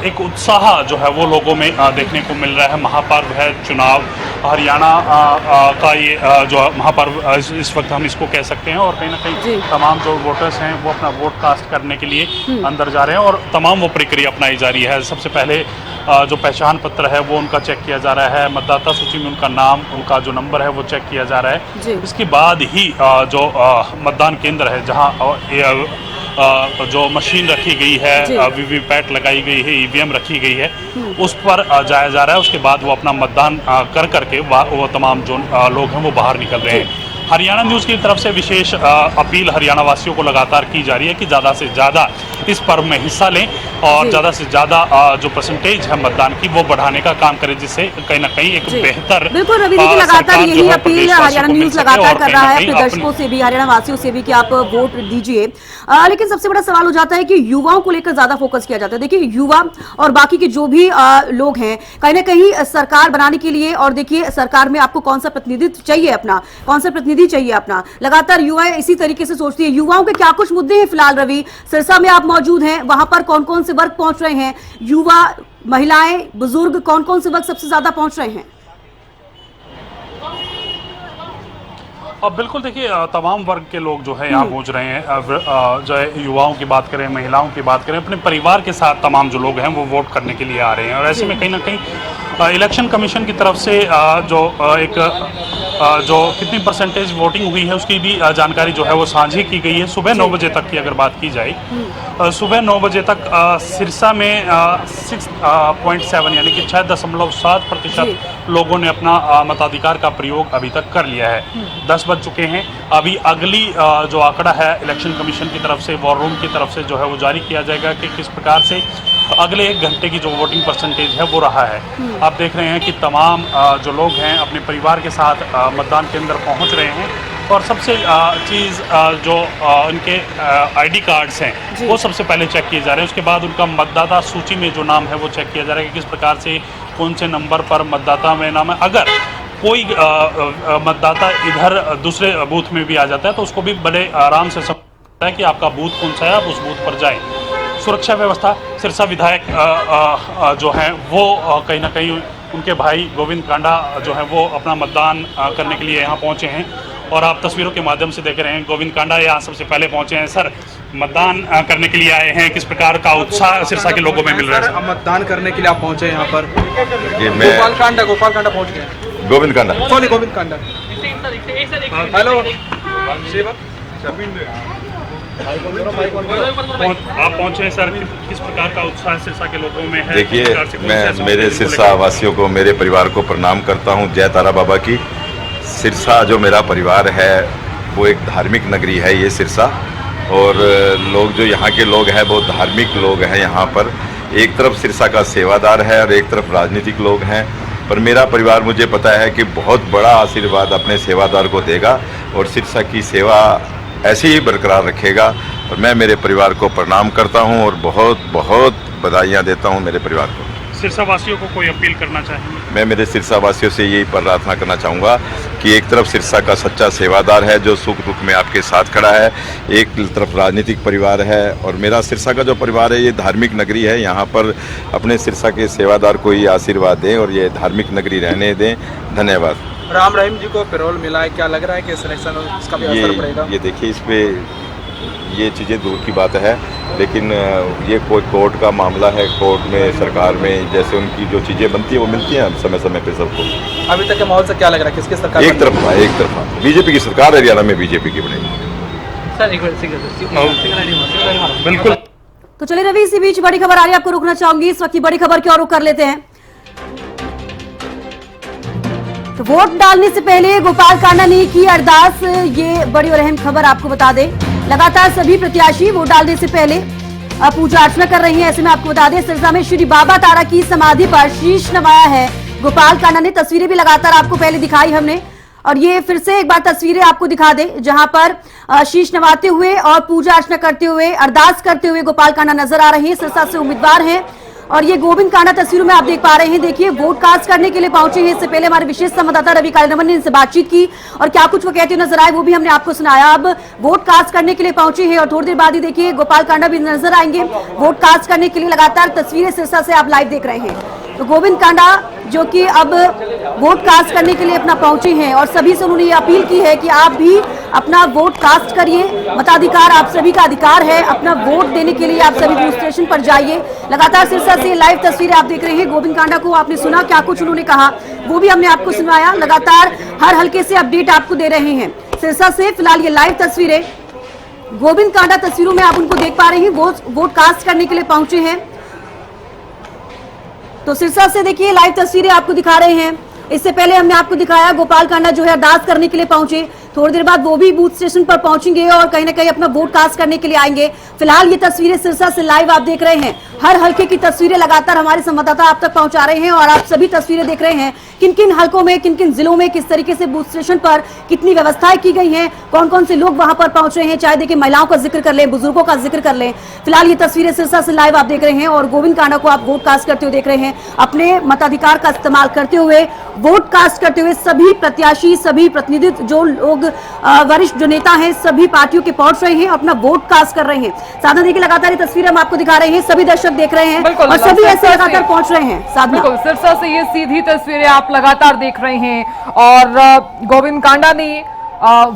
एक उत्साह जो है वो लोगों में देखने को मिल रहा है। महापर्व है चुनाव, हरियाणा का ये जो महापर्व इस वक्त हम इसको कह सकते हैं, और कहीं ना कहीं तमाम जो वोटर्स हैं वो अपना वोट कास्ट करने के लिए अंदर जा रहे हैं और तमाम वो प्रक्रिया अपनाई जा रही है। सबसे पहले जो पहचान पत्र है वो उनका चेक किया जा रहा है, मतदाता सूची में उनका नाम, उनका जो नंबर है वो चेक किया जा रहा है। इसके बाद ही जो मतदान केंद्र है जहाँ जो मशीन रखी गई है, वीवीपैट लगाई गई है, ईवीएम रखी गई है, उस पर जाया जा रहा है। उसके बाद वो अपना मतदान कर करके वो तमाम जो लोग हैं वो बाहर निकल रहे हैं। हरियाणा न्यूज़ की तरफ से विशेष अपील हरियाणा वासियों को लगातार की जा रही है कि ज़्यादा से ज़्यादा इस पर्व में हिस्सा लें और ज़्यादा से ज़्यादा जो परसेंटेज है मतदान की वो बढ़ाने का काम करें, जिससे कहीं ना कहीं एक बेहतर। बिल्कुल रवि जी, लगातार यही अपील हरियाणा न्यूज़ लगातार कर रहा है अपने दर्शकों से भी, हरियाणा वासियों से भी कि आप वोट दीजिए। लेकिन सबसे बड़ा सवाल हो जाता है कि युवाओं को लेकर ज्यादा फोकस किया जाता है। देखिए युवा और बाकी के जो भी लोग हैं कहीं ना कहीं सरकार बनाने के लिए, और देखिए सरकार में आपको कौन सा प्रतिनिधित्व चाहिए अपना, कौन सा प्रतिनिधि चाहिए अपना, लगातार युवा इसी तरीके से सोचती है। युवाओं के क्या कुछ मुद्दे हैं फिलहाल रवि? सिरसा में आप मौजूद हैं, वहां पर कौन कौन से वर्ग पहुंच रहे हैं, युवा, महिलाएं, बुजुर्ग, कौन कौन से वर्ग सबसे ज्यादा पहुंच रहे हैं? अब बिल्कुल देखिए तमाम वर्ग के लोग जो है यहाँ पहुँच रहे हैं। जो है युवाओं की बात करें, महिलाओं की बात करें, अपने परिवार के साथ तमाम जो लोग हैं वो वोट करने के लिए आ रहे हैं। और ऐसे में कहीं ना कहीं इलेक्शन कमीशन की तरफ से जो कितनी परसेंटेज वोटिंग हुई है उसकी भी जानकारी जो है वो साझी की गई है। सुबह 9 बजे तक की अगर बात की जाए, सुबह 9 बजे तक सिरसा में 6.7 यानी कि 6.7% लोगों ने अपना मताधिकार का प्रयोग अभी तक कर लिया है। 10 बज चुके हैं। अभी अगली जो आंकड़ा है इलेक्शन कमीशन की तरफ से, वॉर रूम की तरफ से जो है वो जारी किया जाएगा कि किस प्रकार से अगले 1 घंटे की जो वोटिंग परसेंटेज है वो रहा है। आप देख रहे हैं कि तमाम जो लोग हैं अपने परिवार के साथ मतदान केंद्र पहुंच रहे हैं। और सबसे चीज़ जो उनके आईडी कार्ड्स हैं वो सबसे पहले चेक किए जा रहे हैं। उसके बाद उनका मतदाता सूची में जो नाम है वो चेक किया जा रहा है कि किस प्रकार से कौन से नंबर पर मतदाता में नाम है। अगर कोई मतदाता इधर दूसरे बूथ में भी आ जाता है तो उसको भी बड़े आराम से समझता है कि आपका बूथ कौन सा है, आप उस बूथ पर जाएं। सुरक्षा व्यवस्था, सिरसा विधायक जो हैं वो कहीं ना कहीं उनके भाई गोविंद कांडा जो है वो अपना मतदान करने के लिए यहाँ पहुँचे हैं। और आप तस्वीरों के माध्यम से देख रहे हैं गोविंद कांडा यहाँ सबसे पहले पहुँचे हैं। सर, मतदान करने के लिए आए हैं, किस प्रकार का उत्साह सिरसा के लोगों में मिल रहा है? मतदान करने के लिए आप पहुँचे यहाँ पर? गोपाल कांडा पहुँच गए। गोविंद कांडा हेलो, आप पहुंचे सर, किस प्रकार का उत्साह सिरसा के लोगों में है? देखिए, मैं मेरे सिरसा वासियों को, मेरे परिवार को प्रणाम करता हूं। जय तारा बाबा की। सिरसा जो मेरा परिवार है वो एक धार्मिक नगरी है ये सिरसा, और लोग जो यहाँ के लोग हैं वो धार्मिक लोग हैं। यहाँ पर एक तरफ सिरसा का सेवादार है और एक तरफ राजनीतिक लोग हैं, पर मेरा परिवार मुझे पता है कि बहुत बड़ा आशीर्वाद अपने सेवादार को देगा और सिरसा की सेवा ऐसे ही बरकरार रखेगा। और मैं मेरे परिवार को प्रणाम करता हूं और बहुत बहुत बधाइयां देता हूं मेरे परिवार को। सिरसा वासियों को कोई अपील करना चाहेंगे? मैं मेरे सिरसा वासियों से यही प्रार्थना करना चाहूँगा कि एक तरफ सिरसा का सच्चा सेवादार है जो सुख दुख में आपके साथ खड़ा है, एक तरफ राजनीतिक परिवार है, और मेरा सिरसा का जो परिवार है ये धार्मिक नगरी है। यहाँ पर अपने सिरसा के सेवादार को ही आशीर्वाद दें और ये धार्मिक नगरी रहने दें। धन्यवाद। राम रहीम जी को पैरोल मिला है, क्या लग रहा है कि सिलेक्शन इसका भी असर पड़ेगा? ये देखिए, इस पे ये चीज़ें दूर की बात है, लेकिन ये कोई कोर्ट का मामला है। कोर्ट में, सरकार में जैसे उनकी जो चीज़ें बनती है वो मिलती हैं समय समय पे सबको। अभी तक के माहौल से क्या लग रहा है, किसकी सरकार? एक तरफा बीजेपी की सरकार हरियाणा में बीजेपी की बनेगी। बिल्कुल। तो चलिए रवि, इसी बीच बड़ी खबर आ रही है, आपको रुकना चाहूंगी। इस वक्त की बड़ी खबर की ओर रुख कर लेते हैं। तो वोट डालने से पहले गोपाल कांडा ने की अरदास, ये बड़ी और अहम खबर आपको बता दें। लगातार सभी प्रत्याशी वोट डालने से पहले पूजा अर्चना कर रही हैं। ऐसे में आपको बता दें सिरसा में श्री बाबा तारा की समाधि पर शीश नवाया है गोपाल कांडा ने। तस्वीरें भी लगातार आपको पहले दिखाई हमने, और ये फिर से एक बार तस्वीरें आपको दिखा दें जहां पर शीश नवाते हुए और पूजा अर्चना करते हुए, अरदास करते हुए गोपाल कांडा नजर आ रहे हैं। सिरसा से उम्मीदवार हैं और ये गोविंद कांडा तस्वीरों में आप देख पा रहे हैं। देखिए वोट कास्ट करने के लिए पहुंचे हैं। इससे पहले हमारे विशेष संवाददाता रवि कालीरमन ने इनसे बातचीत की और क्या कुछ वो कहते हुए नजर आए वो भी हमने आपको सुनाया। अब वोट कास्ट करने के लिए पहुंचे हैं और थोड़ी देर बाद ही देखिए गोपाल कांडा भी नजर आएंगे वोट कास्ट करने के लिए। लगातार तस्वीरें सिरसा से आप लाइव देख रहे हैं। तो गोविंद कांडा जो कि अब वोट कास्ट करने के लिए अपना पहुंचे हैं और सभी से उन्होंने ये अपील की है कि आप भी अपना वोट कास्ट करिए। मताधिकार आप सभी का अधिकार है। अपना वोट देने के लिए आप सभी बूथ स्टेशन पर जाइए। लगातार सिरसा से लाइव तस्वीरें आप देख रहे हैं। गोविंद कांडा को आपने सुना क्या कुछ उन्होंने कहा वो भी हमने आपको सुनाया। लगातार हर हल्के से अपडेट आपको दे रहे हैं सिरसा से। फिलहाल ये लाइव तस्वीरें गोविंद कांडा तस्वीरों में आप उनको देख पा रहे हैं। वोट कास्ट करने के लिए पहुंचे हैं। तो सिरसा से देखिए लाइव तस्वीरें आपको दिखा रहे हैं। इससे पहले हमने आपको दिखाया गोपाल कांडा जो है अरदास करने के लिए पहुंचे। थोड़ी देर बाद वो भी बूथ स्टेशन पर पहुंचेंगे और कहीं ना कहीं अपना वोट कास्ट करने के लिए आएंगे। फिलहाल ये तस्वीरें सिरसा से लाइव आप देख रहे हैं। हर हल्के की तस्वीरें लगातार हमारे संवाददाता आप तक पहुंचा रहे हैं और आप सभी तस्वीरें देख रहे हैं किन किन हल्कों में किन किन जिलों में किस तरीके से बूथ स्टेशन पर कितनी व्यवस्थाएं की गई हैं, कौन कौन से लोग वहां पर पहुंच रहे हैं। चाहे देखिए महिलाओं का जिक्र कर लें, बुजुर्गों का जिक्र कर लें। फिलहाल ये तस्वीरें सिरसा से लाइव आप देख रहे हैं और गोविंद कांडा को आप वोट कास्ट करते हुए देख रहे हैं। अपने मताधिकार का इस्तेमाल करते हुए वोट कास्ट करते हुए सभी प्रत्याशी सभी प्रतिनिधि जो लोग वरिष्ठ जो नेता हैं सभी पार्टियों के पहुंच रहे हैं अपना वोट कास्ट कर रहे हैं। साधना देखिए लगातार ये तस्वीरें हम आपको दिखा रहे हैं। सभी दर्शक देख रहे हैं और सभी ऐसे लगातार पहुंच रहे हैं। साधना बिल्कुल सिरसा से ये सीधी तस्वीरें आप लगातार देख रहे हैं और गोविंद कांडा ने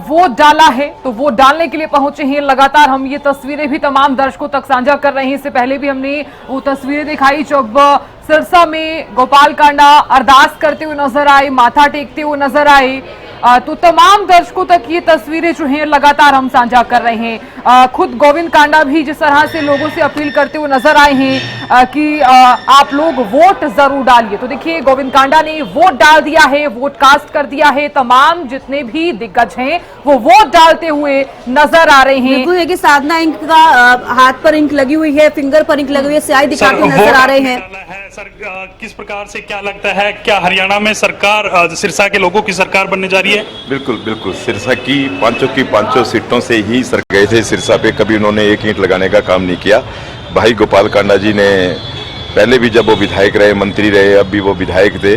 वोट डाला है तो वोट डालने के लिए पहुंचे हैं। लगातार हम ये तस्वीरें भी तमाम दर्शकों तक साझा कर रहे हैं। इससे पहले भी हमने वो तस्वीरें दिखाई जब सिरसा में गोपाल कांडा अरदास करते हुए नजर आए, माथा टेकते हुए नजर आए। तो तमाम दर्शकों तक ये तस्वीरें जो हैं लगातार हम साझा कर रहे हैं। खुद गोविंद कांडा भी जिस तरह से लोगों से अपील करते हुए नजर आए हैं कि आप लोग वोट जरूर डालिए। तो देखिए गोविंद कांडा ने वोट डाल दिया है, वोट कास्ट कर दिया है। तमाम जितने भी दिग्गज हैं वो वोट डालते हुए नजर आ रहे हैं। बिल्कुल देखिए साधना इंक का हाथ पर इंक लगी हुई है, फिंगर पर इंक लगी हुई है, स्याही दिखाते हुए नजर आ रहे हैं। सर किस प्रकार से क्या लगता है क्या हरियाणा में सरकार सिरसा के लोगों की सरकार बनने जा रही है? बिल्कुल बिल्कुल। सिरसा की पांचों सीटों से ही सर गए थे सिरसा पे, कभी उन्होंने एक ईंट लगाने का काम नहीं किया। भाई गोपाल कांडा जी ने पहले भी जब वो विधायक रहे, मंत्री रहे, अब भी वो विधायक थे,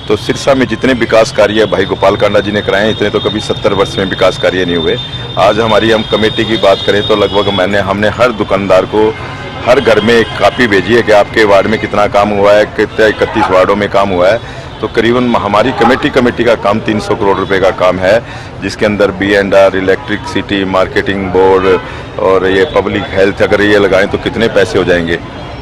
तो सिरसा में जितने विकास कार्य भाई गोपाल कांडा जी ने कराए इतने तो कभी 70 वर्ष में विकास कार्य नहीं हुए। आज हमारी हम कमेटी की बात करें तो लगभग हमने हर दुकानदार को हर घर में एक कापी भेजी है कि आपके वार्ड में कितना काम हुआ है, कितने 31 वार्डों में काम हुआ है। तो करीबन हमारी कमेटी का काम 300 करोड़ रुपए का काम है, जिसके अंदर B&R, इलेक्ट्रिसिटी, मार्केटिंग बोर्ड और ये पब्लिक हेल्थ अगर ये लगाएं तो कितने पैसे हो जाएंगे।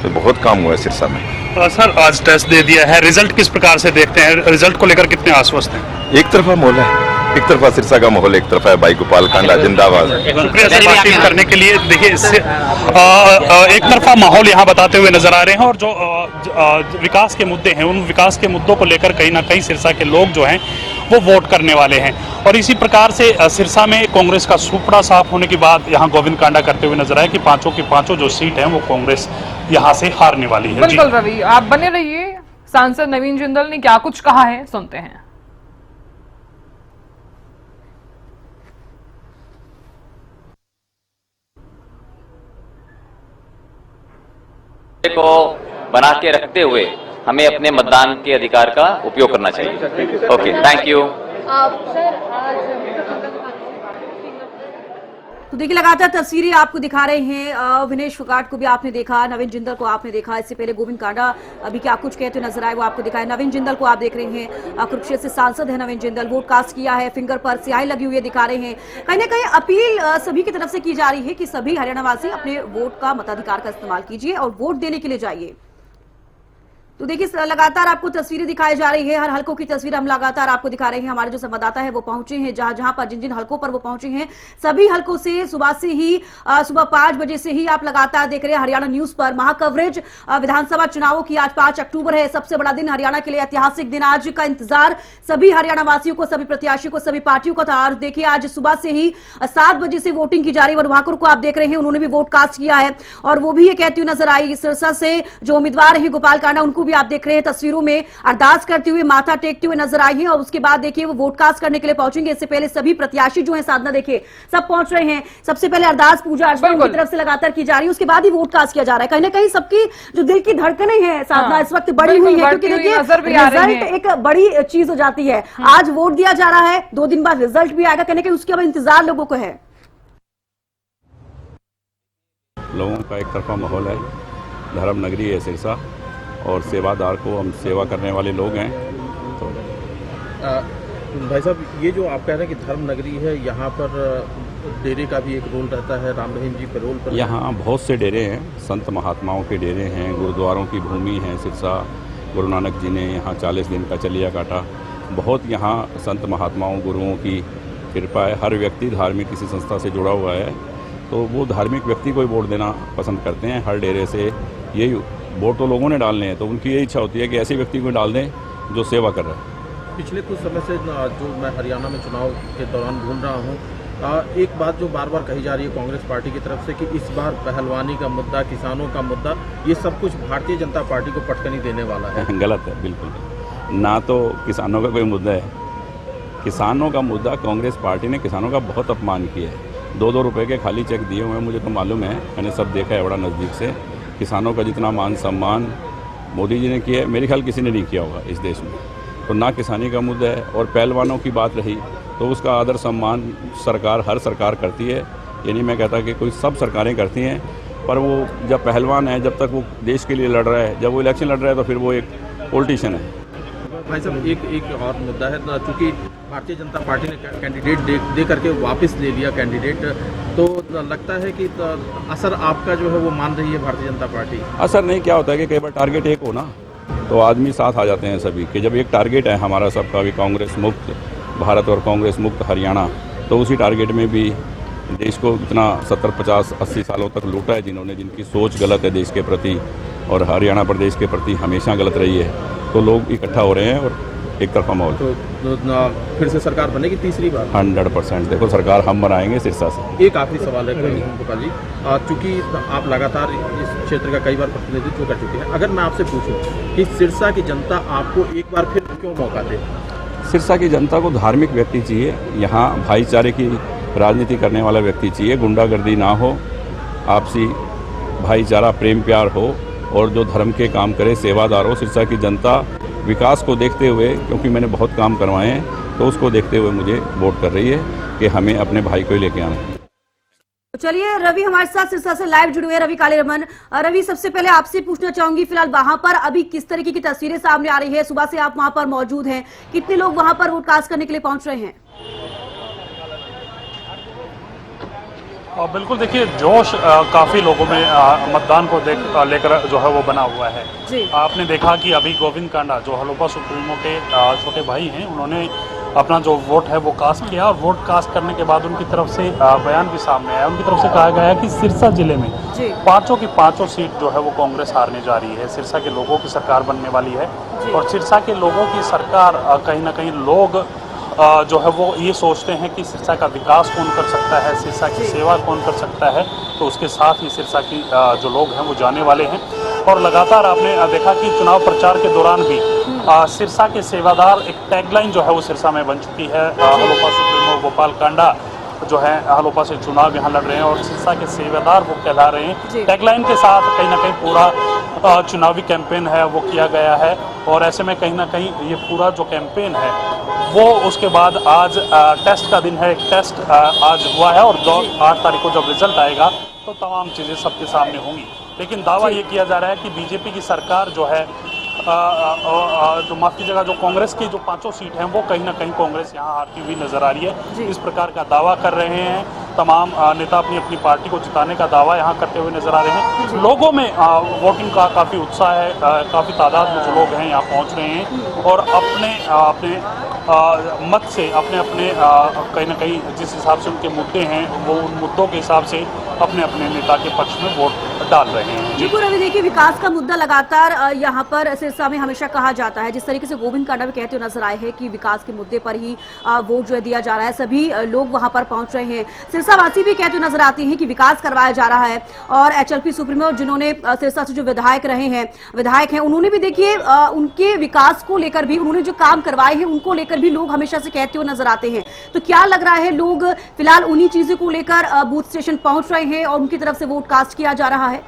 तो बहुत काम हुआ है सिरसा में। सर आज टेस्ट दे दिया है, रिजल्ट किस प्रकार से देखते हैं? रिजल्ट को लेकर कितने आश्वस्त हैं? एक तरफा माहौल है, एक तरफा सिरसा का माहौल, एक तरफा है भाई गोपाल कांडा जिंदाबाद। शुक्रिया सर बातचीत करने के लिए। देखिए इससे एक तरफा माहौल यहाँ बताते हुए नजर आ रहे हैं और जो विकास के मुद्दे हैं उन विकास के मुद्दों को लेकर कहीं ना कहीं सिरसा के लोग जो हैं वो वोट करने वाले हैं। और इसी प्रकार से सिरसा में कांग्रेस का सुपड़ा साफ होने के बाद यहाँ गोविंद कांडा करते हुए नजर आए कि पांचों की पांचों जो सीट हैं वो कांग्रेस यहाँ से हारने वाली है। बिल्कुल रवि आप बने रहिए। सांसद नवीन जिंदल ने क्या कुछ कहा है सुनते हैं। को बना के रखते हुए हमें अपने मतदान के अधिकार का उपयोग करना चाहिए। Okay, thank you. तो देखिए लगातार तस्वीरें आपको दिखा रहे हैं। विनेश फोगाट को भी आपने देखा, नवीन जिंदल को आपने देखा। इससे पहले गोविंद कांडा अभी क्या कुछ कहते हुए नजर आए वो आपको दिखाया। नवीन जिंदल को आप देख रहे हैं, कुरुक्षेत्र से सांसद है नवीन जिंदल। वोट कास्ट किया है, फिंगर पर स्याही लगी हुई है दिखा रहे हैं। कहीं ना कहीं अपील सभी की तरफ से की जा रही है कि सभी हरियाणा वासी अपने वोट का मताधिकार का इस्तेमाल कीजिए और वोट देने के लिए जाइए। तो देखिए लगातार आपको तस्वीरें दिखाई जा रही है। हर हलकों की तस्वीर हम लगातार आपको दिखा रहे हैं। हमारे जो संवाददाता है वो पहुंचे हैं जहां जहां पर जिन हलकों पर वो पहुंचे हैं सभी हलकों से सुबह से ही सुबह 5 बजे से ही आप लगातार देख रहे हैं हरियाणा न्यूज पर महाकवरेज विधानसभा चुनावों की। आज 5 अक्टूबर है, सबसे बड़ा दिन हरियाणा के लिए, ऐतिहासिक दिन। आज का इंतजार सभी हरियाणा वासियों को, सभी प्रत्याशियों को, सभी पार्टियों को था। और देखिए आज सुबह से ही 7 बजे से वोटिंग की जा रही है। वरवाकर को आप देख रहे हैं, उन्होंने भी वोट कास्ट किया है और वो भी ये कहती हुई नजर आई। सिरसा से जो उम्मीदवार है गोपाल कांडा उनको भी आप देख रहे हैं तस्वीरों में अरदास करते हुए, माथा टेकते हुए नजर आई है और उसके बाद देखिए वो वोट कास्ट करने के लिए पहुंचेंगे। इससे पहले सभी प्रत्याशी जो है साधना देखिए सब पहुंच रहे हैं। सबसे पहले अरदास पूजा अर्चना उनकी तरफ से लगातार की जा रही है, उसके बाद ही वोट कास्ट किया जा रहा है। कहीं ना कहीं सबकी जो दिल की धड़कनें हैं साधना इस वक्त बढ़ी हुई है, क्योंकि देखिए रिजल्ट एक बड़ी चीज हो जाती है। आज वोट दिया जा रहा है, 2 दिन बाद रिजल्ट भी आएगा, कहने के उसके बाद इंतजार लोगों को है। लोगों का एक तरफा माहौल है, धर्म नगरी है सिरसा और सेवादार को हम सेवा करने वाले लोग हैं। तो भाई साहब, ये जो आप कह रहे हैं कि धर्म नगरी है, यहाँ पर डेरे का भी एक रोल रहता है, राम रहीम जी पे रोल पर यहाँ बहुत से डेरे हैं, संत महात्माओं के डेरे हैं, गुरुद्वारों की भूमि है सिरसा। गुरु नानक जी ने यहाँ 40 दिन का चलिया काटा। बहुत यहाँ संत महात्माओं गुरुओं की कृपा है। हर व्यक्ति धार्मिक किसी संस्था से जुड़ा हुआ है, तो वो धार्मिक व्यक्ति को ही वोट देना पसंद करते हैं। हर डेरे से यही वोट तो लोगों ने डालने हैं, तो उनकी यही इच्छा होती है कि ऐसे व्यक्ति को डाल दें जो सेवा कर रहा है। पिछले कुछ समय से जो मैं हरियाणा में चुनाव के दौरान घूम रहा हूँ, एक बात जो बार बार कही जा रही है कांग्रेस पार्टी की तरफ से कि इस बार पहलवानी का मुद्दा, किसानों का मुद्दा, ये सब कुछ भारतीय जनता पार्टी को पटकनी देने वाला है। गलत है, बिल्कुल ना। तो किसानों का कोई मुद्दा है? किसानों का मुद्दा, कांग्रेस पार्टी ने किसानों का बहुत अपमान किया है। 2-2 रुपए के खाली चेक दिए हुए हैं, मुझे तो मालूम है, मैंने सब देखा है बड़ा नज़दीक से। किसानों का जितना मान सम्मान मोदी जी ने किया है, मेरे ख्याल किसी ने नहीं किया होगा इस देश में। तो ना किसानी का मुद्दा है। और पहलवानों की बात रही तो उसका आदर सम्मान सरकार, हर सरकार करती है। ये नहीं मैं कहता कि कोई सब सरकारें करती हैं, पर वो जब पहलवान है, जब तक वो देश के लिए लड़ रहा है, जब वो इलेक्शन लड़ रहा है, तो फिर वो एक पॉलिटिशियन है। भाई साहब, एक और मुद्दा है, चूँकि भारतीय जनता पार्टी ने कैंडिडेट दे करके वापस ले लिया कैंडिडेट, तो लगता है कि असर आपका जो है वो मान रही है भारतीय जनता पार्टी? असर नहीं, क्या होता है कि कई बार टारगेट एक हो ना, तो आदमी साथ आ जाते हैं सभी कि जब एक टारगेट है हमारा सबका भी, कांग्रेस मुक्त भारत और कांग्रेस मुक्त हरियाणा, तो उसी टारगेट में भी देश को इतना 70, 50, 80 सालों तक लूटा है जिन्होंने, जिनकी सोच गलत है देश के प्रति और हरियाणा प्रदेश के प्रति हमेशा गलत रही है, तो लोग इकट्ठा हो रहे हैं और एक तरफा माहौल। तो फिर से सरकार बनेगी तीसरी बार? 100%। देखो, सरकार हम बनाएंगे सिरसा से। एक आखिरी सवाल है गोपाल जी, चूँकि आप लगातार इस क्षेत्र का कई बार प्रतिनिधित्व कर चुके हैं, अगर मैं आपसे पूछूं कि सिरसा की जनता आपको एक बार फिर क्यों मौका दे? सिरसा की जनता को धार्मिक व्यक्ति चाहिए, यहाँ भाईचारे की राजनीति करने वाला व्यक्ति चाहिए, गुंडागर्दी ना हो, आपसी भाईचारा प्रेम प्यार हो और जो धर्म के काम करे, सेवादार हो। सिरसा की जनता विकास को देखते हुए, क्योंकि मैंने बहुत काम करवाए हैं, तो उसको देखते हुए मुझे वोट कर रही है कि हमें अपने भाई को ही लेके आना है। चलिए, रवि हमारे साथ सिरसा से लाइव जुड़े हुए, रवि कालेरमन। रवि, सबसे पहले आपसे पूछना चाहूंगी, फिलहाल वहां पर अभी किस तरीके की तस्वीरें सामने आ रही है? सुबह से आप वहां पर मौजूद हैं, कितने लोग वहां पर वोट कास्ट करने के लिए पहुंच रहे हैं? बिल्कुल, देखिए जोश काफ़ी लोगों में मतदान को लेकर जो है वो बना हुआ है जी। आपने देखा कि अभी गोविंद कांडा जो हलोपा सुप्रीमो के छोटे भाई हैं, उन्होंने अपना जो वोट है वो कास्ट किया और वोट कास्ट करने के बाद उनकी तरफ से बयान भी सामने आया। उनकी तरफ से कहा गया है कि सिरसा जिले में 5 की 5 सीट जो है वो कांग्रेस हारने जा रही है। सिरसा के लोगों की सरकार बनने वाली है और सिरसा के लोगों की सरकार कहीं ना कहीं लोग जो है वो ये सोचते हैं कि सिरसा का विकास कौन कर सकता है, सिरसा की सेवा कौन कर सकता है, तो उसके साथ ही सिरसा की जो लोग हैं वो जाने वाले हैं। और लगातार आपने देखा कि चुनाव प्रचार के दौरान भी सिरसा के सेवादार एक टैगलाइन जो है वो सिरसा में बन चुकी है। हलोपा सुप्रीमो गोपाल कांडा जो है हलोपा से चुनाव यहाँ लड़ रहे हैं और सिरसा के सेवादार वो कहला रहे हैं। टैगलाइन के साथ कहीं ना कहीं पूरा चुनावी कैंपेन है वो किया गया है और ऐसे में कहीं ना कहीं ये पूरा जो कैंपेन है वो उसके बाद आज टेस्ट का दिन है। टेस्ट आज हुआ है और 8 तारीख को जब रिजल्ट आएगा तो तमाम चीज़ें सबके सामने होंगी। लेकिन दावा ये किया जा रहा है कि बीजेपी की सरकार जो है जो माफ कीजिएगा जो कांग्रेस की जो 5 सीट हैं वो कहीं ना कहीं कांग्रेस यहाँ हारती हुई नजर आ रही है। इस प्रकार का दावा कर रहे हैं तमाम नेता, अपनी अपनी पार्टी को जिताने का दावा यहाँ करते हुए नजर आ रहे हैं। लोगों में वोटिंग का काफ़ी उत्साह है, काफ़ी तादाद में जो लोग हैं यहाँ पहुँच रहे हैं और अपने मत से अपने कहीं ना कहीं जिस हिसाब से उनके मुद्दे हैं वो उन मुद्दों के हिसाब से अपने अपने नेता के पक्ष में वोट डाल रहे हैं। जी रवि, देखिए विकास का मुद्दा लगातार यहाँ पर सिरसा में हमेशा कहा जाता है। जिस तरीके से गोविंद कांडा भी कहते हुए नजर आए हैं कि विकास के मुद्दे पर ही वोट जो है दिया जा रहा है, सभी लोग वहां पर पहुंच रहे हैं। सिरसा वासी भी कहते हुए नजर आते हैं कि विकास करवाया जा रहा है। और HLP सुप्रीमो जिन्होंने सिरसा से जो विधायक हैं, उन्होंने भी देखिए उनके विकास को लेकर भी, उन्होंने जो काम करवाए हैं उनको लेकर भी लोग हमेशा से कहते हुए नजर आते हैं। तो क्या लग रहा है, लोग फिलहाल उन्हीं चीजों को लेकर बूथ स्टेशन पहुंच रहे हैं और उनकी तरफ से वोट कास्ट किया जा रहा है?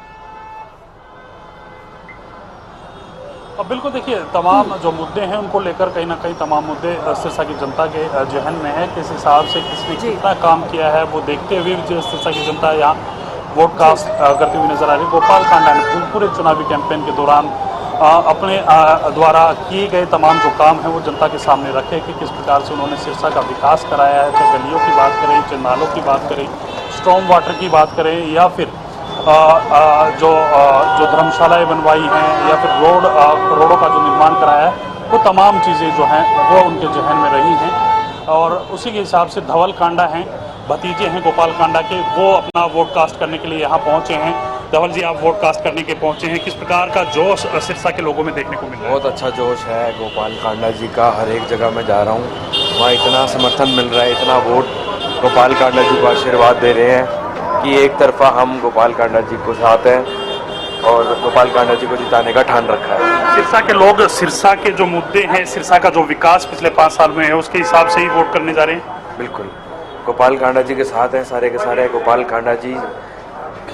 अब बिल्कुल देखिए, तमाम जो मुद्दे हैं उनको लेकर कहीं ना कहीं तमाम मुद्दे सिरसा की जनता के जहन में है। किस हिसाब से किसने कितना काम किया है वो देखते हुए जो सिरसा की जनता यहाँ वोट कास्ट करती हुई नजर आ रही है। गोपाल कांडा ने पूरे चुनावी कैंपेन के दौरान अपने द्वारा किए गए तमाम जो काम हैं वो जनता के सामने रखे कि किस प्रकार से उन्होंने सिरसा का विकास कराया है। चाहे गलियों की बात करें, चाहे नालों की बात करें, स्टॉर्म वाटर की बात करें, या फिर जो धर्मशालाएं बनवाई हैं, या फिर रोडों का जो निर्माण कराया है, वो तमाम चीज़ें जो हैं वो उनके जहन में रही हैं। और उसी के हिसाब से धवल कांडा हैं, भतीजे हैं गोपाल कांडा के, वो अपना वोट कास्ट करने के लिए यहाँ पहुँचे हैं। धवल जी, आप वोट कास्ट करने के पहुँचे हैं, किस प्रकार का जोश सिरसा के लोगों में देखने को मिल रहा है? बहुत अच्छा जोश है गोपाल कांडा जी का। हर एक जगह मैं जा रहा हूँ, वहाँ इतना समर्थन मिल रहा है, इतना वोट गोपाल कांडा जी को आशीर्वाद दे रहे हैं कि एक तरफा हम गोपाल कांडा जी को साथ हैं और गोपाल कांडा जी को जिताने का ठान रखा है। सिरसा के लोग सिरसा के जो मुद्दे हैं, सिरसा का जो विकास पिछले 5 साल में है, उसके हिसाब से ही वोट करने जा रहे हैं। बिल्कुल गोपाल कांडा जी के साथ हैं सारे के सारे। गोपाल कांडा जी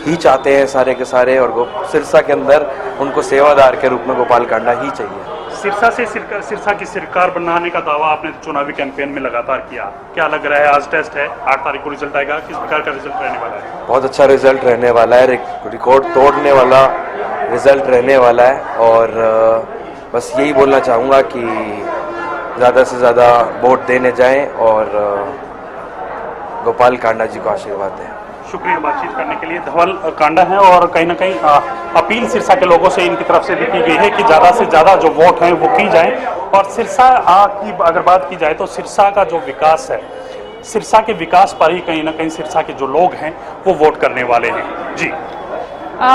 ही चाहते हैं सारे के सारे, और सिरसा के अंदर उनको सेवादार के रूप में गोपाल कांडा ही चाहिए। सिरसा की सरकार बनाने का दावा आपने चुनावी कैंपेन में लगातार किया, क्या लग रहा है? आज टेस्ट है, 8 तारीख को रिजल्ट आएगा, किस प्रकार का रिजल्ट रहने वाला है? बहुत अच्छा रिजल्ट रहने वाला है, रिकॉर्ड तोड़ने वाला रिजल्ट रहने वाला है। और बस यही बोलना चाहूँगा कि ज़्यादा से ज़्यादा वोट देने जाएं और गोपाल कांडा जी को आशीर्वाद दें। शुक्रिया बातचीत करने के लिए। धवल कांडा है और कहीं ना कहीं अपील सिरसा के लोगों से इनकी तरफ से भी की गई है कि ज़्यादा से ज़्यादा जो वोट हैं वो की जाए। और सिरसा की अगर बात की जाए तो सिरसा का जो विकास है, सिरसा के विकास पर ही कहीं ना कहीं सिरसा के जो लोग हैं वो वोट करने वाले हैं। जी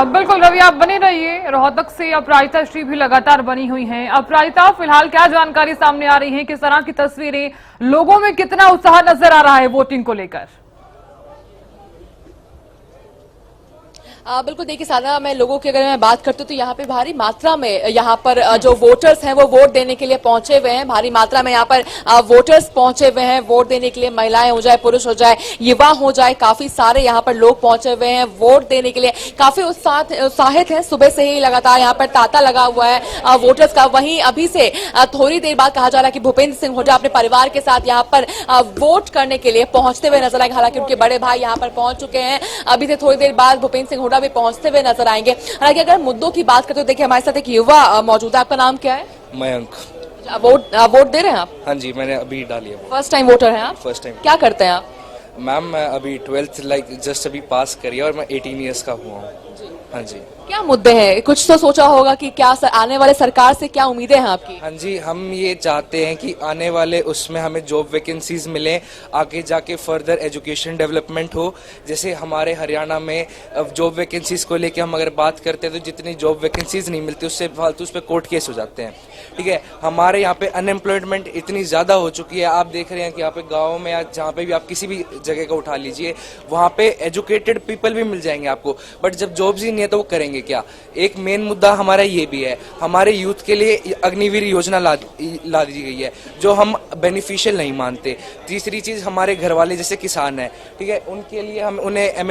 बिल्कुल रवि, आप बने रहिए। रोहतक से अपराजिता श्री भी लगातार बनी हुई हैं। अपराजिता, फिलहाल क्या जानकारी सामने आ रही है, किस तरह की तस्वीरें, लोगों में कितना उत्साह नजर आ रहा है वोटिंग को लेकर? बिल्कुल देखिए साधा, मैं लोगों की अगर मैं बात करती हूँ तो यहाँ पे भारी मात्रा में यहाँ पर जो वोटर्स हैं वो वोट देने के लिए पहुंचे हुए हैं। भारी मात्रा में यहाँ पर वोटर्स पहुंचे हुए हैं वोट देने के लिए। महिलाएं हो जाए, पुरुष हो जाए, युवा हो जाए, काफी सारे यहाँ पर लोग पहुंचे हुए हैं वोट देने के लिए। काफी उत्साहित हैं। सुबह से ही लगातार यहाँ पर तांता लगा हुआ है वोटर्स का। वहीं अभी से थोड़ी देर बाद कहा जा रहा है कि भूपेंद्र सिंह हुड्डा अपने परिवार के साथ यहाँ पर वोट करने के लिए पहुंचते हुए नजर आएंगे। हालांकि उनके बड़े भाई यहाँ पर पहुंच चुके हैं। अभी से थोड़ी देर बाद भूपेंद्र सिंह भी पहुंचते हुए नजर आएंगे। हालांकि अगर मुद्दों की बात करते हो, देखिए हमारे साथ एक युवा मौजूद है। आपका नाम क्या है? मयंक। वोट दे रहे हैं आप? हाँ जी, मैंने अभी डाली है। फर्स्ट टाइम वोटर हैं आप? First time. क्या करते हैं आप? मैम मैं अभी 12th जस्ट अभी पास करी है और मैं 18 ईयर्स का हुआ हूँ। हाँ जी। क्या मुद्दे हैं? कुछ तो सोचा होगा कि क्या आने वाले सरकार से क्या उम्मीदें हैं आपकी? हाँ जी, हम ये चाहते हैं कि आने वाले उसमें हमें जॉब वैकेंसीज मिले, आगे जाके फर्दर एजुकेशन डेवलपमेंट हो। जैसे हमारे हरियाणा में जॉब वैकेंसीज को लेके हम अगर बात करते हैं तो जितनी जॉब वैकेंसीज नहीं मिलती उससे फालतू उस पर कोर्ट केस हो जाते हैं। ठीक है, हमारे यहाँ पे अनएम्प्लॉयमेंट इतनी ज़्यादा हो चुकी है। आप देख रहे हैं कि यहाँ पे गाँव में या जहाँ पे भी आप किसी भी जगह का उठा लीजिए, वहाँ पे एजुकेटेड पीपल भी मिल जाएंगे आपको, बट जब जॉब्स ही नहीं है तो वो करेंगे क्या? एक मेन मुद्दा हमारा ये भी है, हमारे यूथ के लिए अग्निवीर योजना ला दी गई है जो हम बेनिफिशियल नहीं मानते। तीसरी चीज, हमारे घर वाले जैसे किसान हैं, ठीक है, उनके लिए हम उन्हें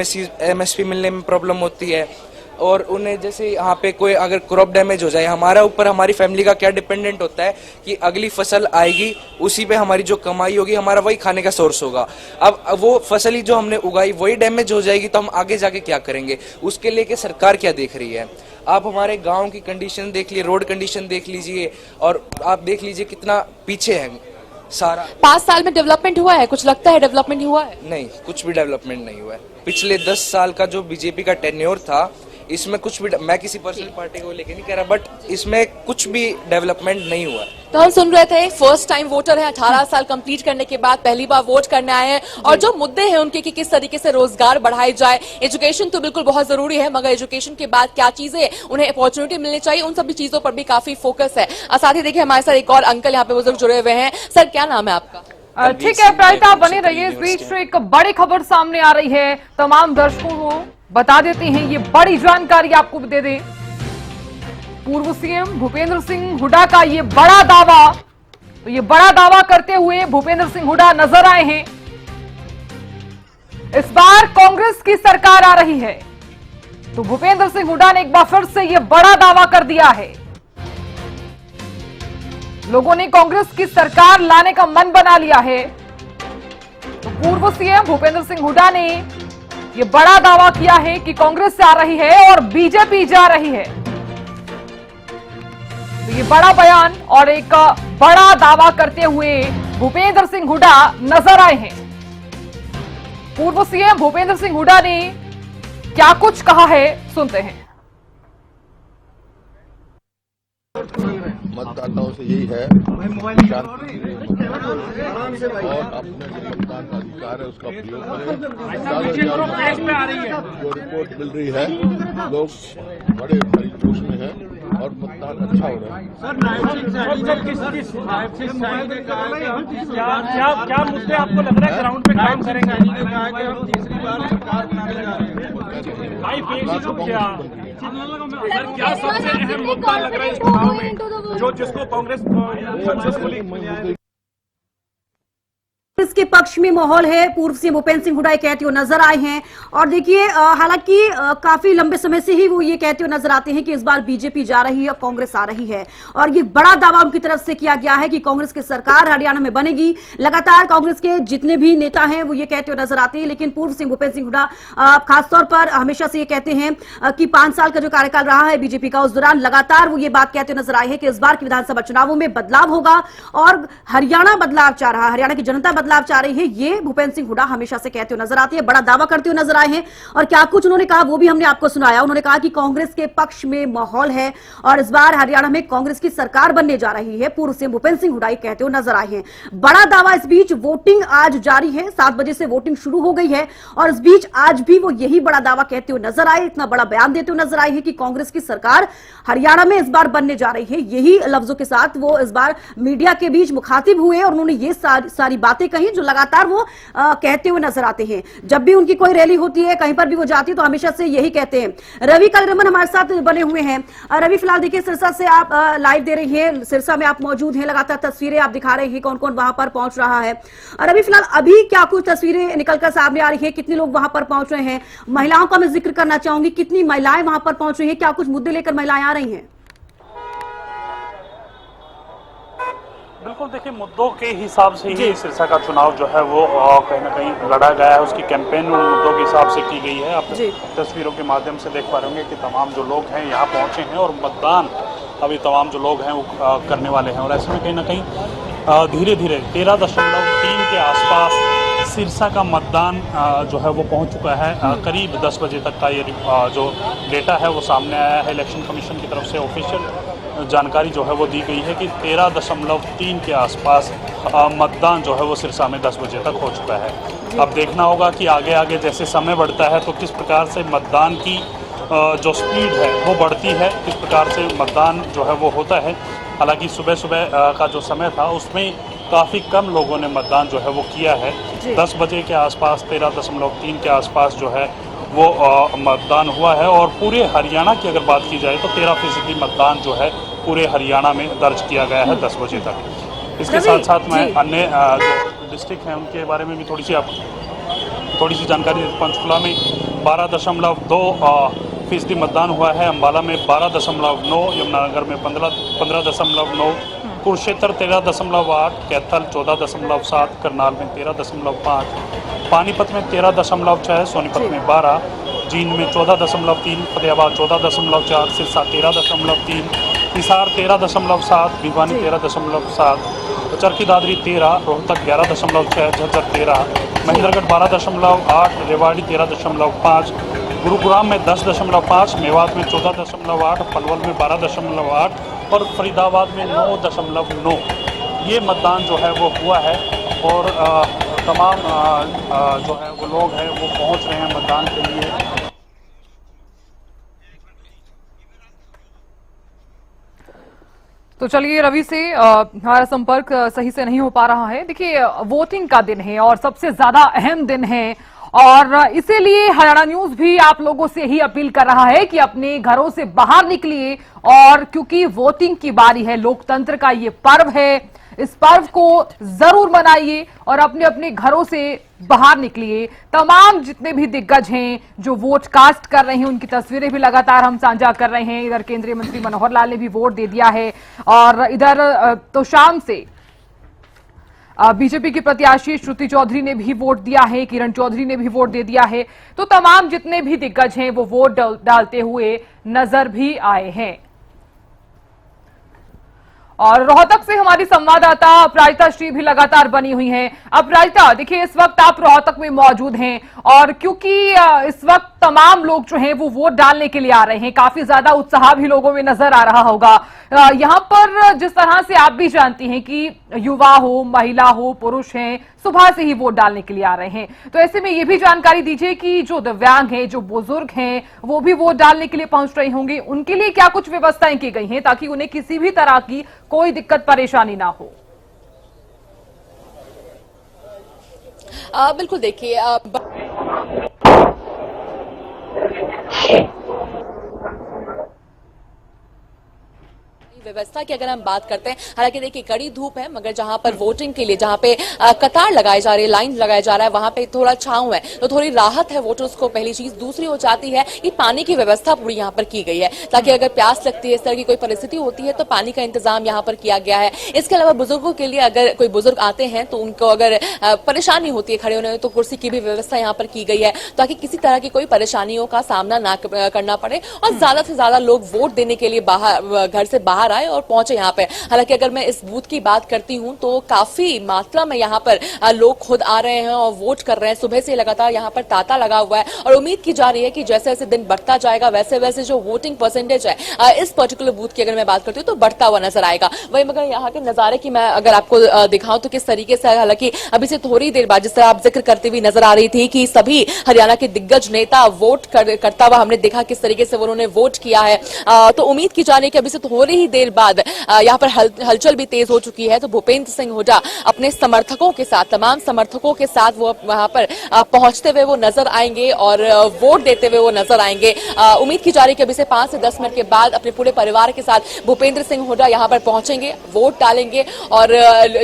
MSP मिलने में प्रॉब्लम होती है। और उन्हें जैसे यहाँ पे कोई अगर क्रॉप डैमेज हो जाए, हमारा ऊपर हमारी फैमिली का क्या डिपेंडेंट होता है कि अगली फसल आएगी, उसी पे हमारी जो कमाई होगी हमारा वही खाने का सोर्स होगा। अब वो फसल ही जो हमने उगाई वही डैमेज हो जाएगी तो हम आगे जाके क्या करेंगे? उसके लेके सरकार क्या देख रही है? आप हमारे गांव की कंडीशन देख लीजिए, रोड कंडीशन देख लीजिए, और आप देख लीजिए कितना पीछे है सारा। 5 साल में डेवलपमेंट हुआ है? कुछ लगता है डेवलपमेंट हुआ है? नहीं, कुछ भी डेवलपमेंट नहीं हुआ है। पिछले 10 साल का जो बीजेपी का टेन्योर था, इसमें कुछ भी, मैं किसी पर्सनल पार्टी को लेके नहीं कह रहा, बट इसमें कुछ भी डेवलपमेंट नहीं हुआ। तो हम सुन रहे थे फर्स्ट टाइम वोटर हैं, 18 साल कंप्लीट करने के बाद पहली बार वोट करने आए हैं, और जो मुद्दे हैं उनके कि किस तरीके से रोजगार बढ़ाई जाए, एजुकेशन तो बिल्कुल बहुत जरूरी है, मगर एजुकेशन के बाद क्या चीजें उन्हें अपॉर्चुनिटी मिलनी चाहिए, उन सभी चीजों पर भी काफी फोकस है। साथ ही देखिए हमारे साथ एक और अंकल यहाँ पे बुजुर्ग जुड़े हुए हैं। सर क्या नाम है आपका? ठीक है प्रायिता, आप बने रहिए। इस बीच एक बड़ी खबर सामने आ रही है, तमाम दर्शकों को बता देते हैं, ये बड़ी जानकारी आपको दे दें। पूर्व सीएम भूपेंद्र सिंह हुड्डा का ये बड़ा दावा, तो ये बड़ा दावा करते हुए भूपेंद्र सिंह हुड्डा नजर आए हैं। इस बार कांग्रेस की सरकार आ रही है, तो भूपेंद्र सिंह हुड्डा ने एक बार फिर से ये बड़ा दावा कर दिया है। लोगों ने कांग्रेस की सरकार लाने का मन बना लिया है, तो पूर्व सीएम भूपेंद्र सिंह हुड्डा ने ये बड़ा दावा किया है कि कांग्रेस से आ रही है और बीजेपी जा रही है। तो ये बड़ा बयान और एक बड़ा दावा करते हुए भूपेंद्र सिंह हुड्डा नजर आए हैं। पूर्व सीएम भूपेंद्र सिंह हुड्डा ने क्या कुछ कहा है, सुनते हैं। मतदाताओं से यही है और अपने जो मतदान का अधिकार है उसका प्रयोग करें। जो रिपोर्ट मिल रही है, लोग बड़े भारी जोश में है और मतदान अच्छा हो रहा है। क्या मुद्दे आपको लग रहा है ग्राउंड पे काम करेंगे? तीसरी बार सरकार बनाने जा रहे हैं। सर क्या सबसे अहम मुद्दा लग रहा है इस चुनाव में, जो जिसको कांग्रेस सक्सेसफुली इसके पक्ष में माहौल है? पूर्व सीएम भूपेंद्र सिंह हुड्डा कहते हुए नजर आए हैं, और देखिए हालांकि काफी लंबे समय से ही वो ये कहते हुए नजर आते हैं कि इस बार बीजेपी जा रही है, कांग्रेस आ रही है, और ये बड़ा दावा उनकी तरफ से किया गया है कि कांग्रेस की सरकार हरियाणा में बनेगी। लगातार कांग्रेस के जितने भी नेता हैं वो ये कहते हुए नजर आते हैं, लेकिन पूर्व सीएम भूपेंद्र सिंह हुड्डा खासतौर पर हमेशा से ये कहते हैं कि 5 साल का जो कार्यकाल रहा है बीजेपी का, उस दौरान लगातार वो ये बात कहते हुए नजर आए हैं कि इस बार के विधानसभा चुनावों में बदलाव होगा और हरियाणा बदलाव चाह रहा है, हरियाणा की जनता बदलाव चाह रही है। ये भूपेंद्र सिंह हुड्डा हमेशा से कहते हुए नजर आते हैं, बड़ा दावा करते हुए नजर आए हैं, और क्या कुछ उन्होंने कहा वो भी हमने आपको सुनाया। उन्होंने कहा कि कांग्रेस के पक्ष में माहौल है और इस बार हरियाणा में कांग्रेस की सरकार बनने जा रही है। पूर्व सीएम भूपेंद्र सिंह हुड्डा कहते हुए नजर आए हैं, बड़ा दावा। इस बीच वोटिंग आज जारी है, 7 बजे से वोटिंग शुरू हो गई है, और इस बीच आज भी वो यही बड़ा दावा कहते हुए नजर आए, इतना बड़ा बयान देते हुए नजर आए हैं कि कांग्रेस की सरकार हरियाणा में इस बार बनने जा रही है। यही लफ्जों के साथ वो इस बार मीडिया के बीच मुखातिब हुए और उन्होंने ये सारी बातें कही जो लगातार वो कहते हुए नजर आते हैं। जब भी उनकी कोई रैली होती है, कहीं पर भी वो जाती है, तो हमेशा से यही कहते हैं। रवि कालीरमन हमारे साथ बने हुए हैं। रवि, फिलहाल देखिए सिरसा से आप लाइव दे रही हैं, सिरसा में आप मौजूद हैं, लगातार तस्वीरें आप दिखा रहे हैं कौन कौन वहां पर पहुंच रहा है। रवि, फिलहाल अभी क्या कुछ तस्वीरें निकलकर सामने आ रही है, कितने लोग वहां पर पहुंच रहे हैं? महिलाओं का मैं जिक्र करना चाहूंगी, कितनी महिलाएं वहां पर पहुंच रही है, क्या कुछ मुद्दे लेकर महिलाएं आ रही हैं? बिल्कुल, देखिए मुद्दों के हिसाब से ही सिरसा का चुनाव जो है वो कहीं ना कहीं लड़ा गया है, उसकी कैंपेन उन मुद्दों के हिसाब से की गई है। आप तस्वीरों के माध्यम से देख पा रहे होंगे कि तमाम जो लोग हैं यहाँ पहुँचे हैं और मतदान अभी तमाम जो लोग हैं वो करने वाले हैं, और ऐसे में कहीं ना कहीं धीरे धीरे 13.3 के आसपास सिरसा का मतदान जो है वो पहुंच चुका है। करीब 10 बजे तक का ये जो डेटा है वो सामने आया है। इलेक्शन कमीशन की तरफ से ऑफिशियल जानकारी जो है वो दी गई है कि 13.3 के आसपास मतदान जो है वो सिरसा में 10 बजे तक हो चुका है। अब देखना होगा कि आगे आगे जैसे समय बढ़ता है तो किस प्रकार से मतदान की जो स्पीड है वो बढ़ती है, किस प्रकार से मतदान जो है वो होता है। हालांकि सुबह सुबह का जो समय था उसमें काफ़ी कम लोगों ने मतदान जो है वो किया है। 10 बजे के आसपास 13.3 के आसपास जो है वो मतदान हुआ है, और पूरे हरियाणा की अगर बात की जाए तो 13% मतदान जो है पूरे हरियाणा में दर्ज किया गया है 10 बजे तक। इसके साथ साथ मैं अन्य जो डिस्ट्रिक्ट हैं उनके बारे में भी थोड़ी सी जानकारी। पंचकुला में 12.2% मतदान हुआ है, अम्बाला में 12.9, यमुनानगर में 15.9, कुरुक्षेत्र 13.8, कैथल 14.7, करनाल में 13.5, पानीपत में 13.6, सोनीपत में 12, जींद में 14.3, फतेहाबाद 14.4, सिरसा 13.3, हिसार 13.7, भिवानी 13.7, चरखी दादरी 13, रोहतक 11.6, झज्जर 13, महेंद्रगढ़ 12.8, रेवाड़ी 13.5, गुरुग्राम में 10.5, मेवात में 14.8, पलवल में 12.8 और फरीदाबाद में 9.9 ये मतदान जो है वो हुआ है। और तमाम जो है वो लोग हैं वो पहुंच रहे हैं मतदान के लिए। तो चलिए, रवि से हमारा संपर्क सही से नहीं हो पा रहा है। देखिए, वोटिंग का दिन है और सबसे ज्यादा अहम दिन है और इसीलिए हरियाणा न्यूज भी आप लोगों से ही अपील कर रहा है कि अपने घरों से बाहर निकलिए। और क्योंकि वोटिंग की बारी है, लोकतंत्र का ये पर्व है, इस पर्व को जरूर मनाइए और अपने अपने घरों से बाहर निकलिए। तमाम जितने भी दिग्गज हैं जो वोट कास्ट कर रहे हैं उनकी तस्वीरें भी लगातार हम साझा कर रहे हैं। इधर केंद्रीय मंत्री मनोहर लाल ने भी वोट दे दिया है और इधर तो शाम से बीजेपी की प्रत्याशी श्रुति चौधरी ने भी वोट दिया है, किरण चौधरी ने भी वोट दे दिया है। तो तमाम जितने भी दिग्गज हैं वो वोट डालते हुए नजर भी आए हैं। और रोहतक से हमारी संवाददाता अपराजिता श्री भी लगातार बनी हुई हैं। अपराजिता, देखिए इस वक्त आप रोहतक में मौजूद हैं और क्योंकि इस वक्त तमाम लोग जो हैं वो वोट डालने के लिए आ रहे हैं, काफी ज्यादा उत्साह भी लोगों में नजर आ रहा होगा। यहाँ पर जिस तरह से आप भी जानती हैं कि युवा हो, महिला हो, पुरुष हैं, सुबह से ही वोट डालने के लिए आ रहे हैं, तो ऐसे में ये भी जानकारी दीजिए कि जो दिव्यांग हैं, जो बुजुर्ग हैं, वो भी वोट डालने के लिए पहुंच रहे होंगे, उनके लिए क्या कुछ व्यवस्थाएं की गई हैं ताकि उन्हें किसी भी तरह की कोई दिक्कत परेशानी ना हो। बिल्कुल, देखिए व्यवस्था की अगर हम बात करते हैं, हालांकि देखिए कड़ी धूप है, मगर जहां पर वोटिंग के लिए जहां पे कतार लगाई जा रही है, लाइन लगाया जा रहा है, वहां पे थोड़ा छांव है तो थोड़ी राहत है वोटर्स को। पहली चीज, दूसरी हो जाती है कि पानी की व्यवस्था पूरी यहां पर की गई है ताकि अगर प्यास लगती है, इस तरह की कोई परिस्थिति होती है तो पानी का इंतजाम यहां पर किया गया है। इसके अलावा बुजुर्गों के लिए अगर कोई बुजुर्ग आते हैं तो उनको अगर परेशानी होती है खड़े होने में तो कुर्सी की भी व्यवस्था यहाँ पर की गई है ताकि किसी तरह की कोई परेशानियों का सामना ना करना पड़े और ज्यादा से ज्यादा लोग वोट देने के लिए बाहर, घर से बाहर आए और पहुंचे यहाँ पे। हालांकि अगर मैं इस बूथ की बात करती हूँ तो काफी मात्रा में यहाँ पर लोग खुद आ रहे हैं और वोट कर रहे हैं। सुबह से लगातार यहाँ पर तांता लगा हुआ है और उम्मीद की जा रही है कि जैसे जैसे दिन बढ़ता जाएगा वैसे वैसे जो वोटिंग परसेंटेज है इस पर्टिकुलर बूथ की अगर मैं बात करती हूँ तो बढ़ता हुआ नजर आएगा। वही मगर यहाँ के नजारे की मैं अगर आपको दिखाऊं तो किस तरीके से, हालांकि अभी से थोड़ी देर बाद जिस तरह आप जिक्र करते हुए नजर आ रही थी कि सभी हरियाणा के दिग्गज नेता वोट करता हुआ हमने देखा किस तरीके से उन्होंने वोट किया है, तो उम्मीद की जा रही है कि अभी से थोड़ी ही देर बाद यहाँ पर हलचल भी तेज हो चुकी है। तो भूपेंद्र सिंह हुड्डा अपने समर्थकों के साथ, तमाम समर्थकों के साथ वो वहां पर पहुंचते हुए वो नजर आएंगे और वोट देते हुए वो नजर आएंगे। उम्मीद की जा रही है कि अभी से 5 से 10 मिनट के बाद अपने पूरे परिवार के साथ भूपेंद्र सिंह हुड्डा यहाँ पर पहुंचेंगे, वोट डालेंगे। और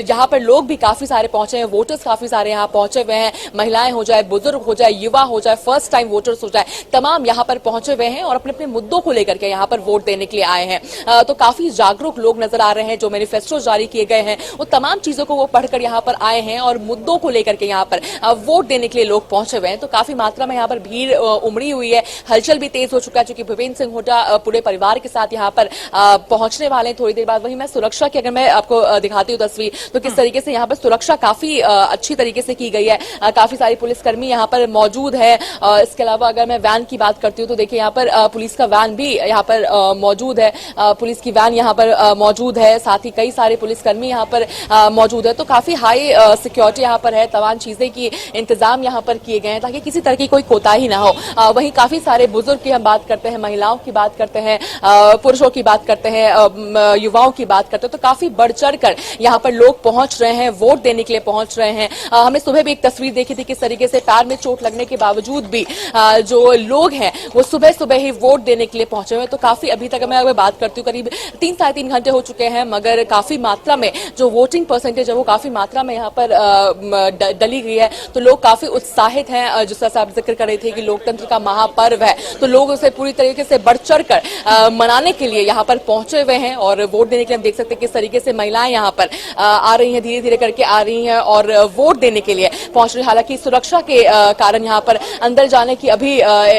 यहाँ पर लोग भी काफी सारे पहुंचे हैं, वोटर्स काफी सारे यहाँ पहुंचे हुए हैं, महिलाएं हो जाए, बुजुर्ग हो जाए, युवा हो जाए, फर्स्ट टाइम वोटर्स हो जाए, तमाम यहाँ पर पहुंचे हुए हैं और अपने अपने मुद्दों को लेकर के यहाँ पर वोट देने के लिए आए हैं। तो काफी जागरूक लोग नजर आ रहे हैं। जो मैनिफेस्टो जारी किए गए हैं वो तमाम चीजों को वो पढ़कर यहाँ पर आए हैं और मुद्दों को लेकर के यहाँ पर वोट देने के लिए लोग पहुंचे हुए हैं। तो काफी मात्रा में यहाँ पर भीड़ उमड़ी हुई है, हलचल भी तेज हो चुका है क्योंकि भूपेंद्र सिंह हुड्डा पूरे परिवार के साथ यहाँ पर पहुंचने वाले हैं थोड़ी देर बाद। वहीं मैं सुरक्षा की अगर मैं आपको दिखाती हूँ तस्वीर तो किस तरीके से यहाँ पर सुरक्षा काफी अच्छी तरीके से की गई है, काफी सारी पुलिसकर्मी यहाँ पर मौजूद है। इसके अलावा अगर मैं वैन की बात करती हूँ तो देखिए यहाँ पर पुलिस का वैन भी यहाँ पर मौजूद है, पुलिस की वैन यहाँ पर मौजूद है, साथ ही कई सारे पुलिसकर्मी यहाँ पर मौजूद है। तो काफी हाई सिक्योरिटी यहाँ पर है, तमाम चीजें की इंतजाम यहाँ पर किए गए हैं ताकि किसी तरह की कोई कोताही ना हो। वहीं काफी सारे बुजुर्ग की हम बात करते हैं, महिलाओं की बात करते हैं, पुरुषों की बात करते हैं, युवाओं की बात करते हैं, तो काफी बढ़ चढ़ कर यहाँ पर लोग पहुंच रहे हैं, वोट देने के लिए पहुंच रहे हैं। हमने सुबह भी एक तस्वीर देखी थी किस तरीके से पैर में चोट लगने के बावजूद भी जो लोग हैं वो सुबह सुबह ही वोट देने के लिए पहुंचे हुए। तो काफी अभी तक मैं अगर बात करती हूँ करीब 3 साढ़े 3 घंटे हो चुके हैं, मगर काफी मात्रा में जो वोटिंग परसेंटेज है वो काफी मात्रा में यहाँ पर डली गई है। तो लोग काफी उत्साहित हैं, जिस तरह से आप जिक्र कर रहे थे कि लोकतंत्र का महापर्व है तो लोग उसे पूरी तरीके से बढ़ चढ़ कर मनाने के लिए यहाँ पर पहुंचे हुए हैं और वोट देने के लिए हम देख सकते हैं किस तरीके से महिलाएं यहाँ पर आ रही हैं, धीरे धीरे करके आ रही हैं और वोट देने के लिए पहुंच रही। हालांकि सुरक्षा के कारण यहाँ पर अंदर जाने की अभी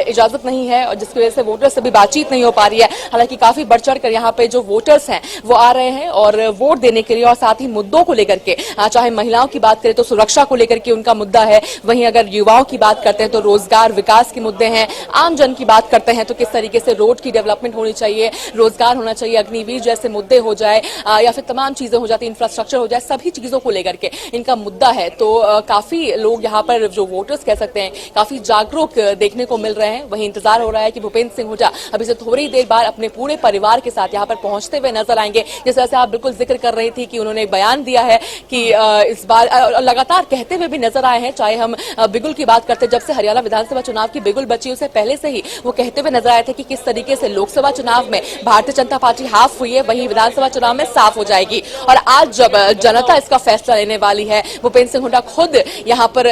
इजाजत नहीं है और जिसकी वजह से वोटर्स से भी बातचीत नहीं हो पा रही है। हालांकि काफी बढ़ चढ़ कर यहाँ पे जो वोट वोटर्स हैं वो आ रहे हैं और वोट देने के लिए, और साथ ही मुद्दों को लेकर के, चाहे महिलाओं की बात करें तो सुरक्षा को लेकर के उनका मुद्दा है, वहीं अगर युवाओं की बात करते हैं तो रोजगार विकास के मुद्दे हैं, आम जन की बात करते हैं तो किस तरीके से रोड की डेवलपमेंट होनी चाहिए, रोजगार होना चाहिए, अग्निवीर जैसे मुद्दे हो जाए या फिर तमाम चीजें हो जाती, इंफ्रास्ट्रक्चर हो जाए, सभी चीजों को लेकर के इनका मुद्दा है। तो काफी लोग यहाँ पर जो वोटर्स कह सकते हैं काफी जागरूक देखने को मिल रहे हैं। वहीं इंतजार हो रहा है कि भूपेंद्र सिंह हुड्डा अभी से थोड़ी देर बाद अपने पूरे परिवार के साथ यहाँ पर पहुंचते हुए नजर आएंगे। जिस तरह से आप बिल्कुल जिक्र कर रही थी कि उन्होंने बयान दिया है कि इस बार लगातार कहते हुए भी नजर आए हैं, चाहे हम बिगुल की बात करते, जब से हरियाणा विधानसभा चुनाव की बिगुल बची उससे पहले से ही वो कहते हुए नजर आए थे कि किस तरीके से लोकसभा चुनाव में भारतीय जनता पार्टी हाफ हुई है, वहीं विधानसभा चुनाव में साफ हो जाएगी। और आज जब जनता इसका फैसला लेने वाली है, भूपेंद्र सिंह हुड्डा खुद यहाँ पर